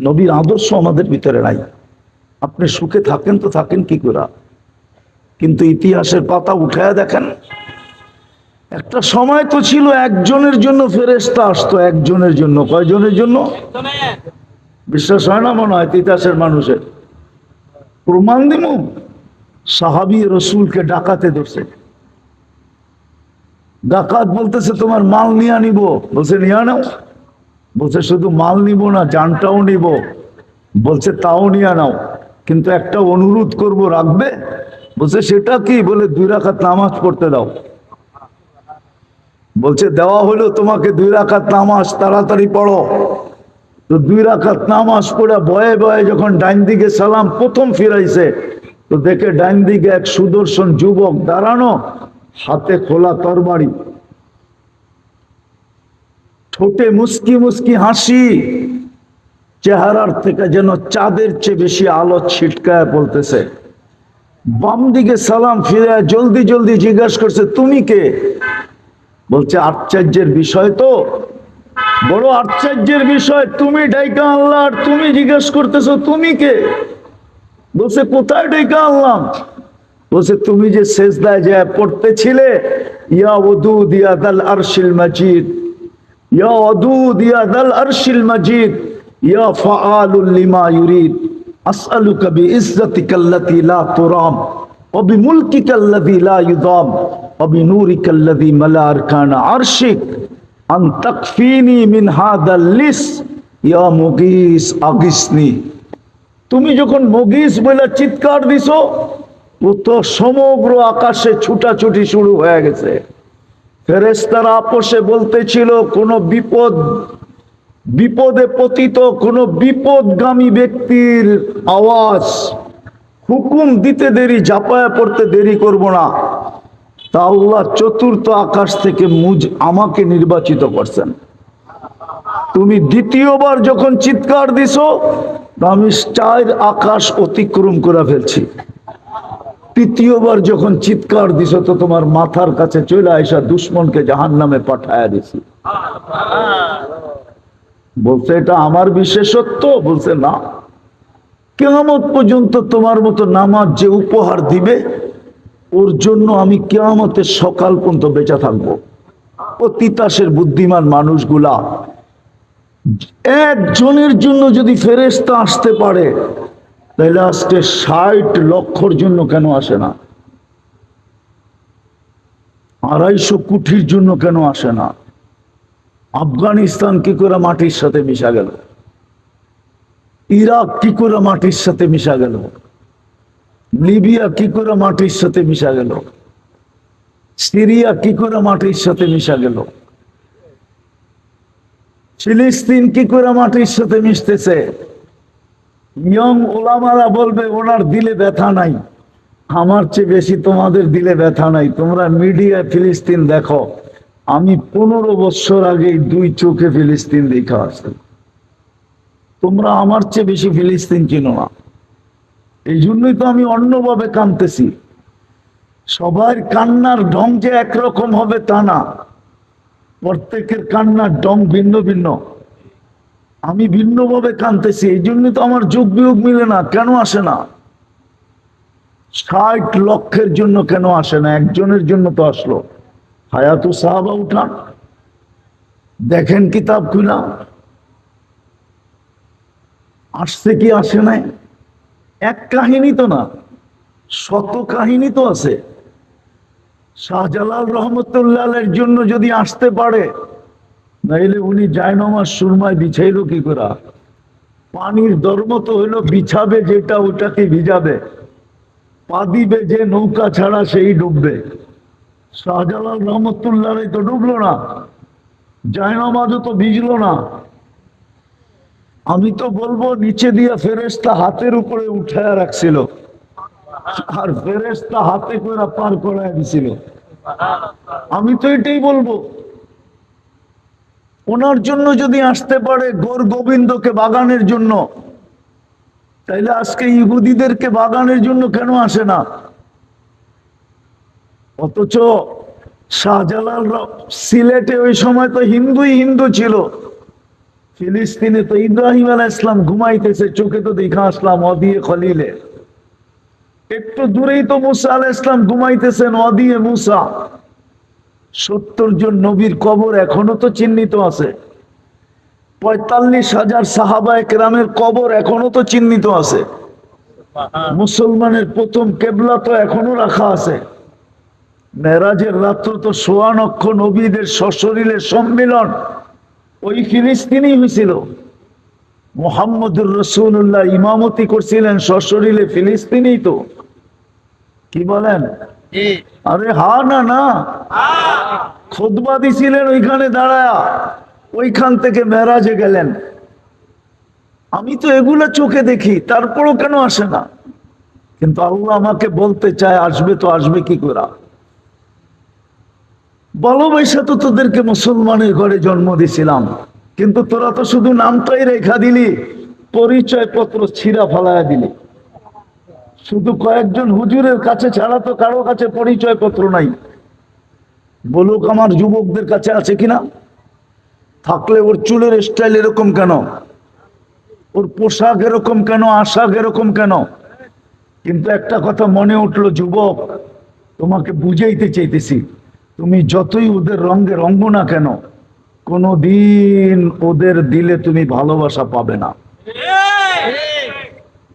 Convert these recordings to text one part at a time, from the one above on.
নবীর আদর্শ আমাদের ভিতরে নাই। আপনি সুখে থাকেন তো থাকেন কি করে, কিন্তু ইতিহাসের পাতা উঠায় দেখেন, একটা সময় তো ছিল একজনের জন্য ফেরেশতা আসতো, একজনের জন্য। কয়জনের জন্য? বিশ্বাস হয় না মনে হয় ইতিহাসের মানুষের? প্রমাণ দিব। সাহাবী রসুলকে ডাকাতে ধরছে। ডাকাত বলতেছে তোমার মাল নিয়ে নিব। বলছে নিয়ে নাও। বলছে শুধু মাল নিব না, জানটাও নিব। বলছে তাও নিয়ে নাও, কিন্তু একটা অনুরোধ করব, রাখবে? বলছে সেটা কি? বলে 2 রাকাত নামাজ পড়তে দাও। বলছে দেওয়া হলো তোমাকে 2 রাকাত নামাজ, তাড়াতাড়ি পড়ো। তো 2 রাকাত নামাজ পড়ে বয়ে বয়ে যখন ডাইন দিকে সালাম প্রথম ফিরাইছে, তো দেখে ডাইন দিকে এক সুদর্শন যুবক দাঁড়ানো, হাতে খোলা তরবারি, ঠোঁটে মুস্কি মুস্কি হাসি, চেহারার থেকে যেন চাঁদের চেয়ে বেশি আলো ছিটকায় বলতেছে। বাম দিকে সালাম ফিরে জলদি জলদি জিজ্ঞাসা করছে তুমি কে? বলছে আশ্চর্যের বিষয় তো, বড় আশ্চর্যের বিষয়, তুমি ডাইকা আল্লাহ আর তুমি জিজ্ঞেস করতেছো তুমি কে? বলছে কোথায় ডাইকা আনলাম? বলছে তুমি যে সেজদায় যে পড়তেছিলে, ইয়া ওয়াদুদ ইয়া দাল আরশিল মাজিদ, ইয়া ওয়াদুদ ইয়া দাল আরশিল মাজিদ, ইয়া ফাআলুল লিমা ইউরিদ, আসআলুকা বিইজ্জাতিকাল্লাতী লা তুরাম ওয়া বিমুলকিকাল্লাযী লা ইউদাম ওয়া বিনূরিকাল্লাযী মালা আরকানা আরশিক আন তাকফিনি মিন হাদাল লিস ইয়া মুগীস আগিসনি। তুমি যখন মুগীস বলে চিৎকার দিছো, ও তো সমগ্র আকাশে ছুটাছুটি শুরু হয়ে গেছে। ফেরেশতারা আপোষে বলতেছিল কোন বিপদে পতিত কোন বিপদগামী ব্যক্তির আওয়াজ, হুকুম দিতে দেরি, ঝাঁপায়া পড়তে দেরি করব না। তা আল্লাহ চতুর্থ আকাশ থেকে আমাকে নির্বাচিত করছেন। তুমি দ্বিতীয়বার যখন চিৎকার দিছো, আমি 4 আকাশ অতিক্রম করে ফেলছি। তৃতীয়বার যখন চিৎকার দিছো, তো তোমার মাথার কাছে চলে আইসা দুশ্মনকে জাহান্নামে পাঠায়া দিছি। বলছে এটা আমার বিশেষত্ব? বলছে না, কিয়ামত পর্যন্ত তোমার মতো নামাজ যে উপহার দিবে, ওর জন্য আমি কিয়ামতের সকাল পর্যন্ত বেঁচে থাকবো। ও তিতাসের বুদ্ধিমান মানুষগুলা, একজনের জন্য যদি ফেরেশতা আসতে পারে, তাহলে আজকে 60 লক্ষর জন্য কেন আসে না? 250 কোটির জন্য কেন আসে না? আফগানিস্তান কি করে মাটির সাথে মিশা গেল? ইরাক কি করে মাটির সাথে মিশা গেল? লিবিয়া কি করে মাটির সাথে মিশা গেল? সিরিয়া কি করে মাটির সাথে মিশা গেল? ফিলিস্তিন কি করে মাটির সাথে মিশতেছে? ইয়ং ওলামারা বলবে ওনার দিলে ব্যথা নাই। আমার চেয়ে বেশি তোমাদের দিলে ব্যথা নাই। তোমরা মিডিয়ায় ফিলিস্তিন দেখো, আমি 15 বছর আগে 2 চোখে ফিলিস্তিন দেখা আসছি। তোমরা আমার চেয়ে বেশি ফিলিস্তিন চিনো না। এই জন্যই তো আমি অন্যভাবে কাঁদতেছি। সবার কান্নার ঢং যে একরকম হবে তা না, প্রত্যেকের কান্নার ঢং ভিন্ন ভিন্ন। আমি ভিন্নভাবে কাঁদতেছি, এই জন্য তো আমার যোগ বিয়োগ মিলে না। কেন আসে না? 60 লক্ষের জন্য কেন আসে না? একজনের জন্য তো আসলো। হায়াতু সাহাবা উঠান, দেখেন কিতাব খুলা, আসছে কি আসে নাই? এক কাহিনী তো না, শত কাহিনী তো আছে। শাহজালাল রহমতুল্লাহের জন্য যদি আসতে পারে, নাইলে উনি জায়নামাজ সুরমায় বিছাইল কি করে? পানির ধর্ম তো হইলো বিছাবে যেটা ওটাকে ভিজাবে, পা দিবে যে নৌকা ছাড়া সেই ডুববে। শাহজালাল রহমতুল্লাহ তো ডুবলো না, জায়নামাজও তো ভিজলো না। আমি তো বলবো নিচে দিয়া ফেরেশতা হাতের উপরে উঠায় রাখছিল, আর ফেরেশতা হাতে করে পার করায় দিছিল। আমি তো এটাই বলবো। ওনার জন্য যদি আসতে পারে গৌর গোবিন্দকে বাগানের জন্য, তাইলে আজকে ইহুদিদেরকে বাগানের জন্য কেন আসে না? অথচ শাহজালাল সিলেটে ওই সময় তো হিন্দুই হিন্দু ছিল, ফিলিস্তিনে তো ইব্রাহিম আলাইহিস সালাম ঘুমাইতেছে, চোখে তো দেখা আসলাম ওয়াদিয়ে খলিলে। একটু দূরেই তো মুসা আলাইহিস সালাম ঘুমাইতেছেন ওয়াদিয়ে মুসা। 70 জন নবীর কবর এখনো তো চিহ্নিত আছে। 45,000 সাহাবায়ে কেরামের কবর এখনো তো চিহ্নিত আছে। মুসলমানের প্রথম কেবলা তো এখনো রাখা আছে। মেরাজের রাত্র তো ১৬ লক্ষ নবীদের সশরীরে সম্মিলন ওই ফিলিস্তিনেই হয়েছিল। মুহাম্মদুর রাসূলুল্লাহ ইমামতি করছিলেন সশরীরে ফিলিস্তিনেই তো। কি বলেন? আরে হা না না, খুতবা দিছিলেন ওইখানে দাঁড়ায়া, ওইখান থেকে মেরাজে গেলেন। আমি তো এগুলা চোখে দেখি, তারপরও কেন আসে না? কিন্তু আল্লাহ আমাকে বলতে চায় আসবে, তো আসবে কি করে? ভালোবাসা তো তোদেরকে মুসলমানের ঘরে জন্ম দিছিলাম, কিন্তু তোরা তো শুধু নামটাই রেখা দিলি, পরিচয় পত্র ছিঁড়া ফালায়া দিলি। শুধু কয়েকজন হুজুরের কাছে ছাড়া তো কারো কাছে পরিচয় পত্র নাই। বলুক আমার যুবকদের কাছে আছে কিনা? থাকলে ওর চুলের স্টাইল এরকম কেন, ওর পোশাক এরকম কেন, আশাক এরকম কেন? কিন্তু একটা কথা মনে উঠলো, যুবক তোমাকে বুঝাইতে চাইতেছি, তুমি যতই ওদের রঙে রঙ্গ না কেন, কোনদিন ওদের দিলে তুমি ভালোবাসা পাবে না।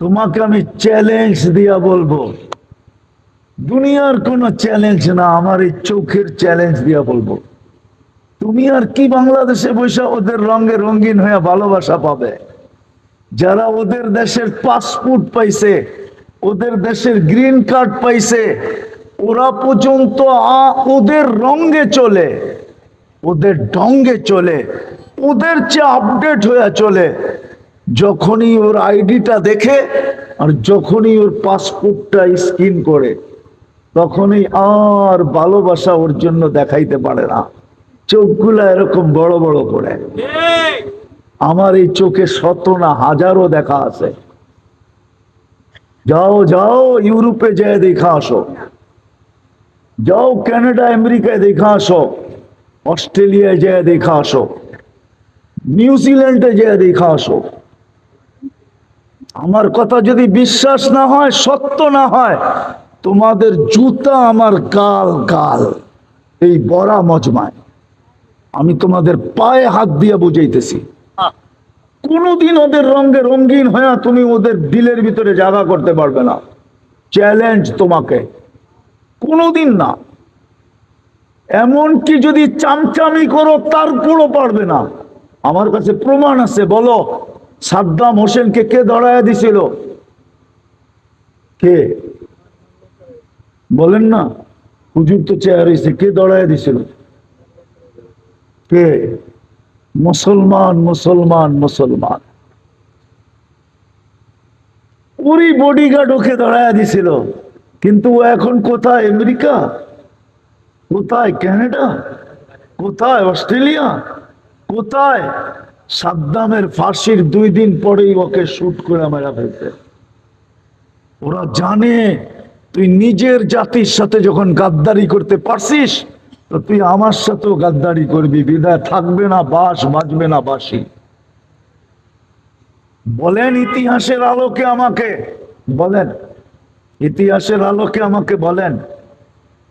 তোমাকে আমি চ্যালেঞ্জ দিয়া বলবো, দুনিয়ার কোনো চ্যালেঞ্জ না, আমার এই চোখের চ্যালেঞ্জ দিয়া বলবো, তুমি আর কি বাংলাদেশে বসে ওদের রঙে রঙিন হয়ে ভালোবাসা পাবে? যারা ওদের দেশের পাসপোর্ট পাইছে, ওদের দেশের গ্রিন কার্ড পাইছে, ওরা পর্যন্ত ওদের রঙে চলে, ওদের ঢঙ্গে চলে, ওদের চেয়ে আপডেট হয়ে চলে। যখনই ওর আইডিটা দেখে আর যখনই ওর পাসপোর্টটা স্ক্যান করে, তখনই আর ভালোবাসা ওর জন্য দেখাইতে পারে না। চোখগুলা এরকম বড় বড় করে। আমার এই চোখে শত না হাজারও দেখা আছে। যাও যাও ইউরোপে যেয়ে দেখা আসো, যাও কানাডা আমেরিকায় দেখা আসো, অস্ট্রেলিয়ায় যেয়ে দেখা আসো, নিউজিল্যান্ডে যেয়ে দেখা আসো। আমার কথা যদি বিশ্বাস না হয়, সত্য না হয়, তোমাদের জুতা আমার গাল গাল এই বড়া মজমায়। আমি তোমাদের পায়ে হাত দিয়ে বুঝাইতেছি, কোনদিন ওদের রঙে রঙিন হয়ে তুমি ওদের দিলের ভিতরে জায়গা করতে পারবে না। চ্যালেঞ্জ তোমাকে, কোনদিন না। এমনকি যদি চামচামি করো তারপরও পারবে না। আমার কাছে প্রমাণ আছে। বলো, সাদ্দাম হোসেনকে কে দড়াইয়া দিছিল? কে বলেন না? হুজুর তো চেয়ার হয়েছে, কে দড়াইয়া দিছিল? কে? মুসলমান মুসলমান মুসলমান। ওরই বডিগার্ড ওকে দড়াইয়া দিছিল। কিন্তু ও এখন কোথায়? আমেরিকা, কোথায় কানাডা, কোথায় অস্ট্রেলিয়া, কোথায়? সাদ্দামের ফাঁসির 2 দিন পরেই ওকে শুট করে মেরা ফেলতে। ওরা জানে তুই নিজের জাতির সাথে যখন গাদ্দারি করতে পারছিস, তো তুই আমার সাথেও গাদ্দারি করবি। বিদায় থাকবে না বাস, বাজবে না বাসি। বলেন ইতিহাসের আলোকে আমাকে বলেন, ইতিহাসের আলোকে আমাকে বলেন,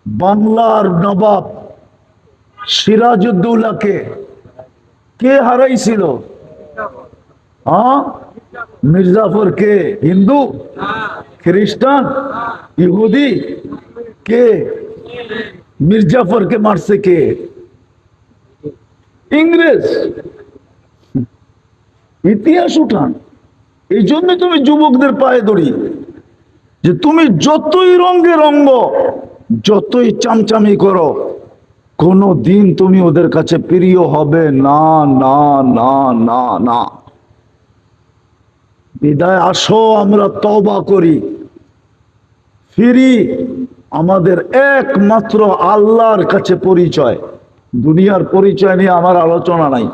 বাংলার নবাব সিরাজউদ্দৌলাকে কে হারাইছিল? মির্জাফর কে? হিন্দু, খ্রিস্টান, ইহুদি? কে মির্জাফরকে মারছে? কে? ইংরেজ। ইতিহাস উঠান। এই জন্য তুমি যুবকদের পায়ে ধরি যে তুমি যতই রঙে রঙ্গ, যতই চামচামি করো, কোনো দিন তুমি ওদের কাছে প্রিয় হবে না না না না না। বিদায় আসো, আমরা তওবা করি, ফিরি। আমাদের একমাত্র আল্লাহর কাছে পরিচয়। দুনিয়ার পরিচয় নিয়ে আমার আলোচনা নাই।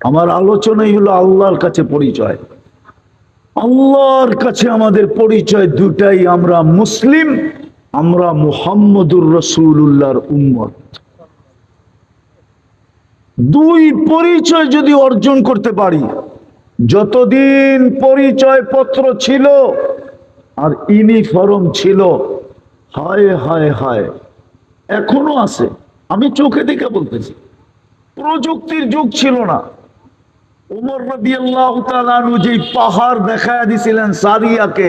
আমার আলোচনাই হলো আল্লাহর কাছে পরিচয়। আল্লাহর কাছে আমাদের পরিচয় দুটাই, আমরা মুসলিম, আমরা মুহাম্মদুর রাসূলুল্লাহর উম্মত। দুই পরিচয় যদি অর্জন করতে পারি, যতদিন পরিচয় পত্র ছিল আর ইউনিফর্ম ছিল, হায় হায় হায়, এখনো আছে, আমি চোখে দেখে বলতেছি, প্রযুক্তির যুগ ছিল না। ওমর রাদিয়াল্লাহু তাআলা আনহু যে পাহাড় দেখায় দিছিলেন সারিয়াকে,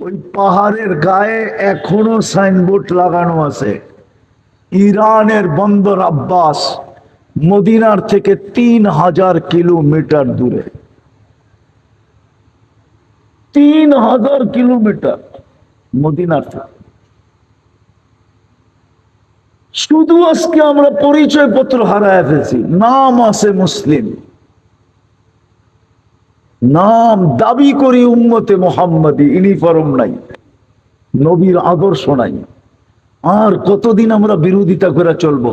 ওই পাহাড়ের গায়ে এখনো সাইনবোর্ড লাগানো আছে, ইরানের বন্দর আব্বাস, মদিনার থেকে 3000 কিলোমিটার দূরে, 3000 কিলোমিটার মদিনার থেকে। শুধু আজকে আমরা পরিচয় পত্র হারায় ফেলছি, নাম আছে মুসলিম, নাম দাবি করি উম্মতে মুহাম্মাদি, ইউনিফর্ম নাই, নবীর আদর্শ নাই। আর কতদিন আমরা বিরোধিতা করে চলবো?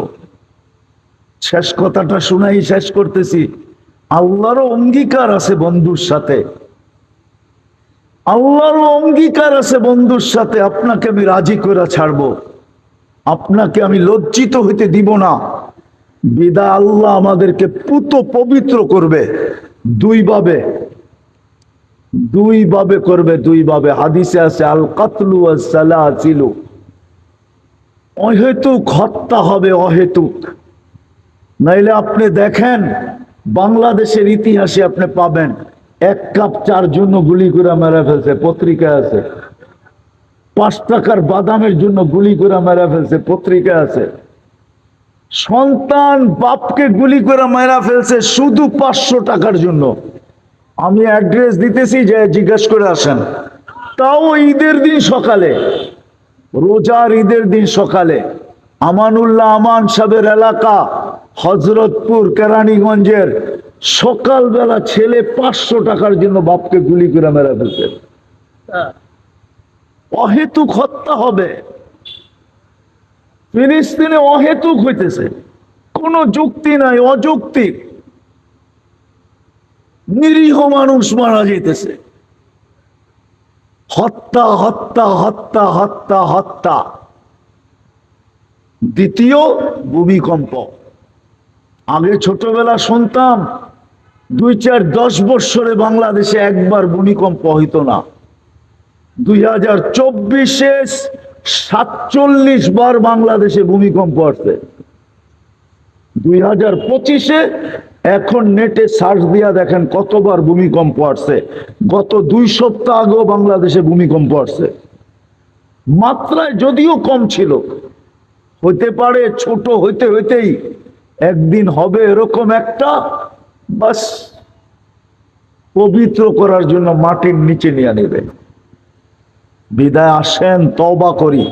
শেষ কথাটা শুনাই শেষ করতেছি। আল্লাহরও অঙ্গীকার আছে বন্ধুর সাথে, আল্লাহরও অঙ্গীকার আছে বন্ধুর সাথে, আপনাকে আমি রাজি করে ছাড়বো, আপনাকে আমি লজ্জিত হইতে দিব না। বিদায় আল্লাহ আমাদেরকে পুত পবিত্র করবে দুই ভাবে করবে, দুই ভাবে। হাদিসে আছে আল কাতলু ওয়াস সালাসিলু, অহেতুক হত্যা হবে, অহেতুক। নাইলে আপনি দেখেন বাংলাদেশের ইতিহাসে আপনি পাবেন 1 কাপ চার জন্য গুলি করে মেরে ফেলছে, পত্রিকা আছে। 5 টাকার বাদামের জন্য গুলি করে মেরে ফেলছে, পত্রিকা আছে। সন্তান বাপকে গুলি করে মেরা ফেলছে শুধু 500 টাকার জন্য। আমি অ্যাড্রেস দিতেছি, যে জিজ্ঞেস করে আসেন। তাও ঈদের দিন সকালে, রোজার ঈদের দিন সকালে, আমানুল্লাহ আমান সাহেবের এলাকা হজরতপুর কেরানীগঞ্জের, সকালবেলা ছেলে 500 টাকার জন্য বাপকে গুলি করে মেরা ফেলছে। অহেতুক হত্যা হবে ফিলিস্তিনে, অহেতুক হইতেছে, কোনো যুক্তি নাই, অযৌক্তিক। নিরীহ মানুষ মারা যেতেছে, হত্যা হত্যা হত্যা হত্যা হত্যা। দ্বিতীয় ভূমিকম্প। আগে ছোটবেলা শুনতাম 2-4-10 বৎসরে বাংলাদেশে একবার ভূমিকম্প হইতো না। 2024-এ 47 বার বাংলাদেশে ভূমিকম্প আসছে। 2025-এ এখন নেটে সার্চ দিয়া দেখেন কতবার ভূমিকম্প আসছে। গত 2 সপ্তাহ আগেও বাংলাদেশে ভূমিকম্প আসছে। মাত্রায় যদিও কম ছিল, হতে পারে ছোট, হইতে হইতেই একদিন হবে এরকম একটা, বাস পবিত্র করার জন্য মাটির নিচে নিয়ে নেবে। বিদায় আসেন, তওবা করি।